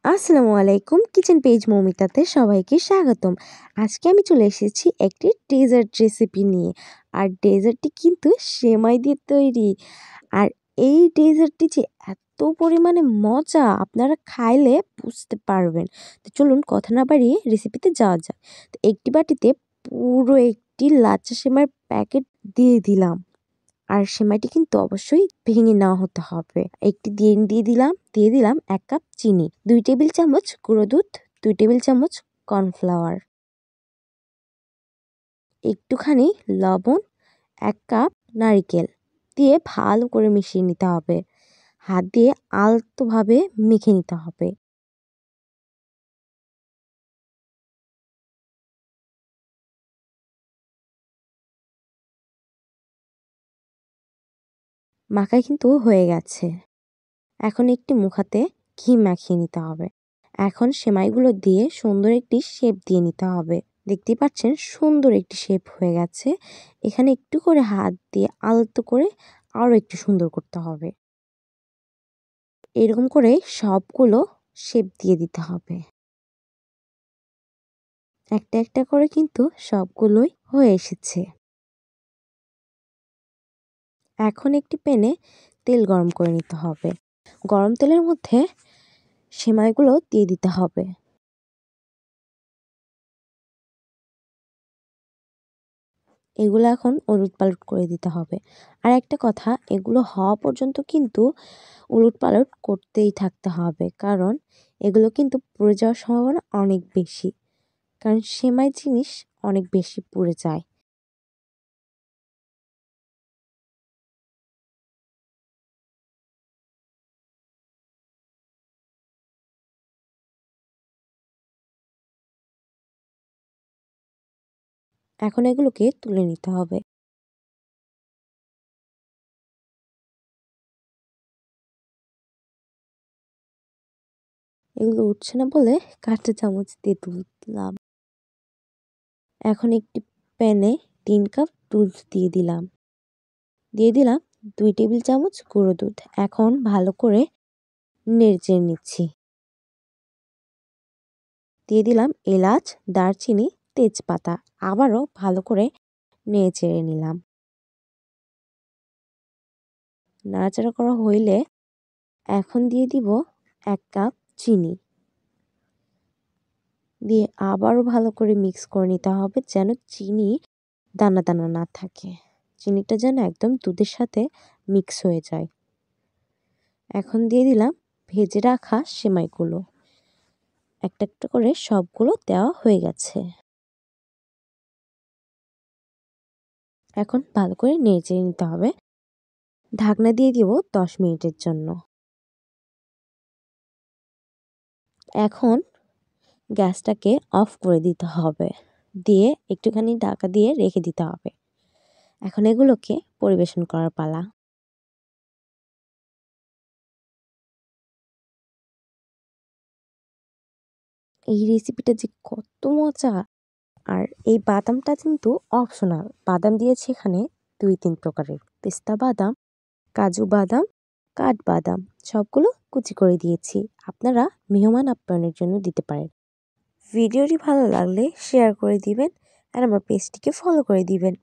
আসসালামু আলাইকুম, kitchen page মৌমিতাতে সবাইকে স্বাগতম। আজকে আমি চলে এসেছি একটি ডেজার্ট রেসিপি নিয়ে। আর ডেজার্টটি কিন্তু সেমাই দিয়ে তৈরি। আর এই ডেজার্টটি যে এত পরিমাণে মজা, আপনারা খাইলে বুঝতে পারবেন। তো চলুন কথা না বাড়িয়ে রেসিপিতে যাওয়া যাক। তো একটি বাটিতে পুরো একটি লাচ্ছা সেমাইয়ের প্যাকেট দিয়ে দিলাম। আর সেমাইটি কিন্তু অবশ্যই ভেঙে নেওয়া হতে হবে। একটি দিয়ে দিলাম 1 কাপ চিনি, 2 টেবিল চামচ গুঁড়ো দুধ, 2 টেবিল চামচ কর্নফ্লাওয়ার, একটুখানি লবণ, 1 কাপ নারকেল দিয়ে ভালো করে মিশিয়ে নিতে হবে। হাত দিয়ে আলতোভাবে মেখে নিতে হবে। মাখাই কিন্তু হয়ে গেছে। এখন একটি মুখাতে ঘি মাখিয়ে নিতে হবে। এখন সেমাইগুলো দিয়ে সুন্দর একটি শেপ দিয়ে নিতে হবে। দেখতেই পাচ্ছেন সুন্দর একটি শেপ হয়ে গেছে। এখানে একটু করে হাত দিয়ে আলতো করে আরও একটু সুন্দর করতে হবে। এরকম করে সবগুলো শেপ দিয়ে দিতে হবে। একটা একটা করে কিন্তু সবগুলোই হয়ে এসেছে। এখন একটি প্যানে তেল গরম করে নিতে হবে। গরম তেলের মধ্যে সেমাইগুলো দিয়ে দিতে হবে। এগুলো এখন উলটপালট করে দিতে হবে। আর একটা কথা, এগুলো হওয়া পর্যন্ত কিন্তু উলটপালট করতেই থাকতে হবে, কারণ এগুলো কিন্তু পুড়ে যাওয়ার সম্ভাবনা অনেক বেশি, কারণ সেমাই জিনিস অনেক বেশি পুড়ে যায়। এখন এগুলোকে তুলে নিতে হবে। এগুলো উঠছে না বলে কাঁটা চামচ দিয়ে তুললাম। এখন একটি প্যানে 3 কাপ দুধ দিয়ে দিলাম 2 টেবিল চামচ গুঁড়ো দুধ। এখন ভালো করে নেড়ে নিচ্ছি। দিয়ে দিলাম এলাচ, দারচিনি, তেজপাতা। আবারও ভালো করে নেড়ে নিলাম। নাড়াচাড়া করা হইলে এখন দিয়ে দিব 1 কাপ চিনি। দিয়ে আবারও ভালো করে মিক্স করে নিতে হবে, যেন চিনি দানা দানা না থাকে। চিনিটা যেন একদম দুধের সাথে মিক্স হয়ে যায়। এখন দিয়ে দিলাম ভেজে রাখা সেমাইগুলো। একটা একটা করে সবগুলো দেওয়া হয়ে গেছে। এখন ভালো করে নেড়ে নিতে হবে। ঢাকনা দিয়ে দিব 10 মিনিটের জন্য। এখন গ্যাসটাকে অফ করে দিতে হবে। দিয়ে একটুখানি ঢাকা দিয়ে রেখে দিতে হবে। এখন এগুলোকে পরিবেশন করার পালা। এই রেসিপিটা যে কত মজা! আর এই বাদামটা কিন্তু অপশনাল। বাদাম দিয়েছি এখানে 2-3 প্রকারের। পেস্তা বাদাম, কাজু বাদাম, কাঠবাদাম সবগুলো কুচি করে দিয়েছি। আপনারা মেহমান আপ্যায়নের জন্য দিতে পারেন। ভিডিওটি ভালো লাগলে শেয়ার করে দিবেন আর আমার পেজটিকে ফলো করে দিবেন।